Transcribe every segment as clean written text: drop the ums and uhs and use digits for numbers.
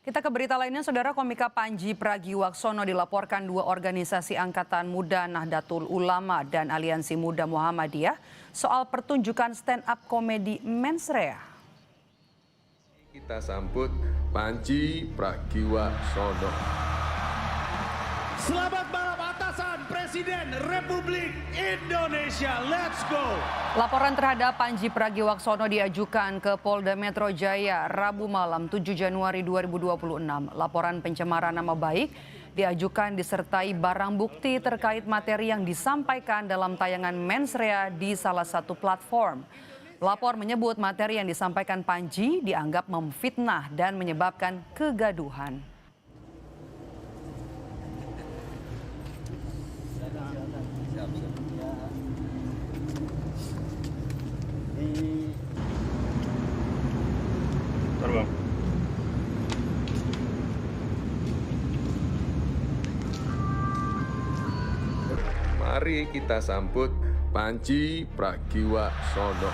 Kita ke berita lainnya, Saudara. Komika Panji Pragiwaksono dilaporkan dua organisasi Angkatan Muda Nahdlatul Ulama dan Aliansi Muda Muhammadiyah soal pertunjukan stand-up komedi Mensrea. Kita sambut Panji Pragiwaksono. Selamat malam atasan Presiden Republik Indonesia. Let's go. Laporan terhadap Panji Pragiwaksono diajukan ke Polda Metro Jaya Rabu malam 7 Januari 2026. Laporan pencemaran nama baik diajukan disertai barang bukti terkait materi yang disampaikan dalam tayangan Mensrea di salah satu platform. Pelapor menyebut materi yang disampaikan Panji dianggap memfitnah dan menyebabkan kegaduhan. Mari kita sambut Panji Pragiwaksono.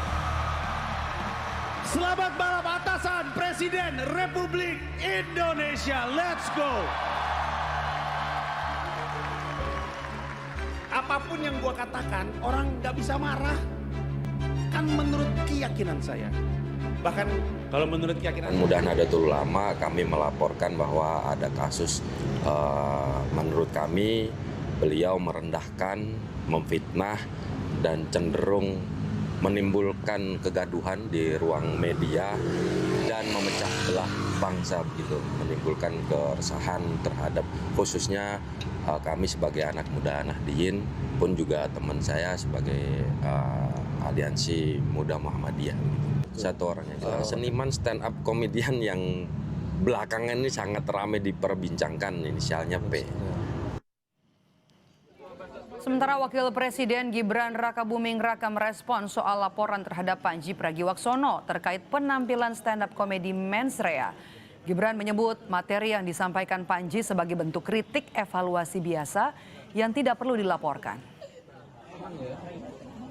Selamat malam atasan Presiden Republik Indonesia. Let's go. Apapun yang gua katakan, orang nggak bisa marah. Kan menurut keyakinan saya. Bahkan kalau menurut keyakinan Muda Nahdlatul Ulama, kami melaporkan bahwa ada kasus menurut kami beliau merendahkan, memfitnah, dan cenderung menimbulkan kegaduhan di ruang media dan memecah belah bangsa begitu, menimbulkan keresahan terhadap khususnya kami sebagai anak muda Nahdliyin pun juga teman saya sebagai Aliansi Muda Muhammadiyah gitu. Satu orang yang seniman stand up komedian yang belakangan ini sangat ramai diperbincangkan, inisialnya P. Sementara Wakil Presiden Gibran Rakabuming Raka merespon soal laporan terhadap Panji Pragiwaksono terkait penampilan stand-up komedi Mensrea. Gibran menyebut materi yang disampaikan Panji sebagai bentuk kritik evaluasi biasa yang tidak perlu dilaporkan.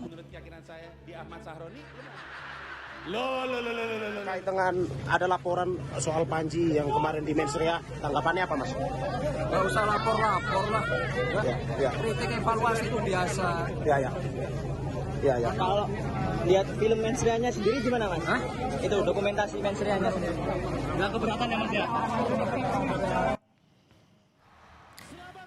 menurut keyakinan saya di Ahmad Sahroni. Terkait dengan ada laporan soal Panji yang kemarin di Mensrea, tanggapannya apa Mas? Gak usah lapor-lapor lah. Ya. Kritik evaluasi itu biasa. Ya. Kalau lihat film Mensreanya sendiri gimana Mas? Hah? Itu dokumentasi Mensreanya sendiri. Gak keberatan ya Mas ya?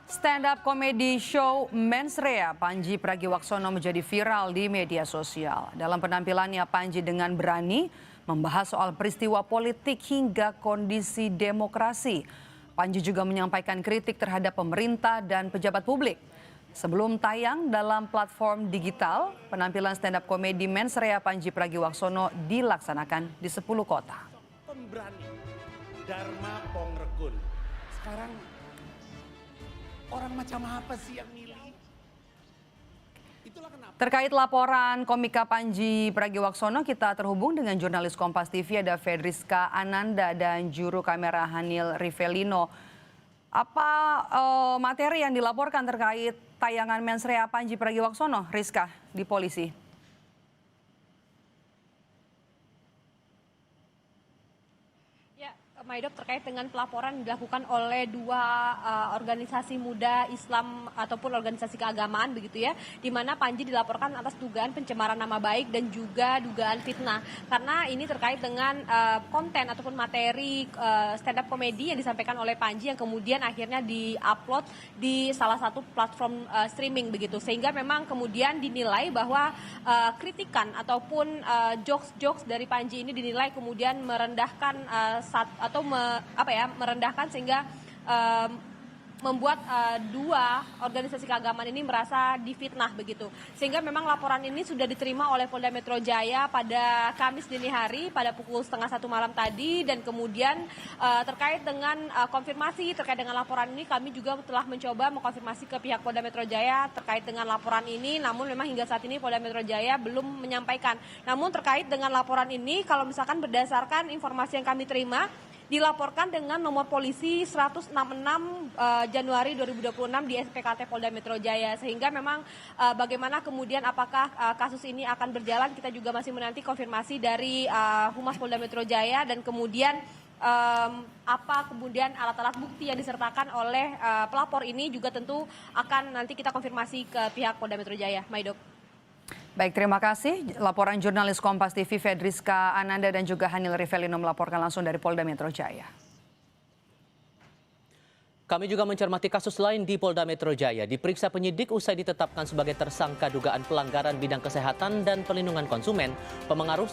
Stand-up comedy show Mensrea Panji Pragiwaksono menjadi viral di media sosial. Dalam penampilannya, Panji dengan berani membahas soal peristiwa politik hingga kondisi demokrasi. Panji juga menyampaikan kritik terhadap pemerintah dan pejabat publik. Sebelum tayang dalam platform digital, penampilan stand-up komedi Mensrea Panji Pragiwaksono dilaksanakan di 10 kota. Pemberani Dharma Pongrekun. Sekarang orang macam apa sih yang milih? Itulah kenapa. Terkait laporan komika Panji Pragiwaksono, kita terhubung dengan jurnalis Kompas TV ada Fedriska Ananda dan juru kamera Hanil Rivelino. Apa materi yang dilaporkan terkait tayangan Mensrea Panji Pragiwaksono, Rizka, di polisi? Maidop, terkait dengan pelaporan dilakukan oleh dua organisasi muda Islam ataupun organisasi keagamaan begitu ya, di mana Panji dilaporkan atas dugaan pencemaran nama baik dan juga dugaan fitnah, karena ini terkait dengan konten ataupun materi stand up komedi yang disampaikan oleh Panji yang kemudian akhirnya diupload di salah satu platform streaming begitu, sehingga memang kemudian dinilai bahwa kritikan ataupun jokes dari Panji ini dinilai kemudian merendahkan merendahkan sehingga membuat dua organisasi keagamaan ini merasa difitnah begitu. Sehingga memang laporan ini sudah diterima oleh Polda Metro Jaya pada Kamis dini hari pada pukul 12:30 malam tadi, dan kemudian terkait dengan konfirmasi terkait dengan laporan ini kami juga telah mencoba mengkonfirmasi ke pihak Polda Metro Jaya terkait dengan laporan ini, namun memang hingga saat ini Polda Metro Jaya belum menyampaikan. Namun terkait dengan laporan ini, kalau misalkan berdasarkan informasi yang kami terima, dilaporkan dengan nomor polisi 166 Januari 2026 di SPKT Polda Metro Jaya, sehingga memang bagaimana kemudian apakah kasus ini akan berjalan, kita juga masih menanti konfirmasi dari Humas Polda Metro Jaya, dan kemudian apa kemudian alat-alat bukti yang disertakan oleh pelapor ini juga tentu akan nanti kita konfirmasi ke pihak Polda Metro Jaya. Maidop. Baik, terima kasih. Laporan jurnalis Kompas TV Fedriska Ananda dan juga Hanil Rivelino melaporkan langsung dari Polda Metro Jaya. Kami juga mencermati kasus lain di Polda Metro Jaya. Diperiksa penyidik usai ditetapkan sebagai tersangka dugaan pelanggaran bidang kesehatan dan perlindungan konsumen, pemengaruh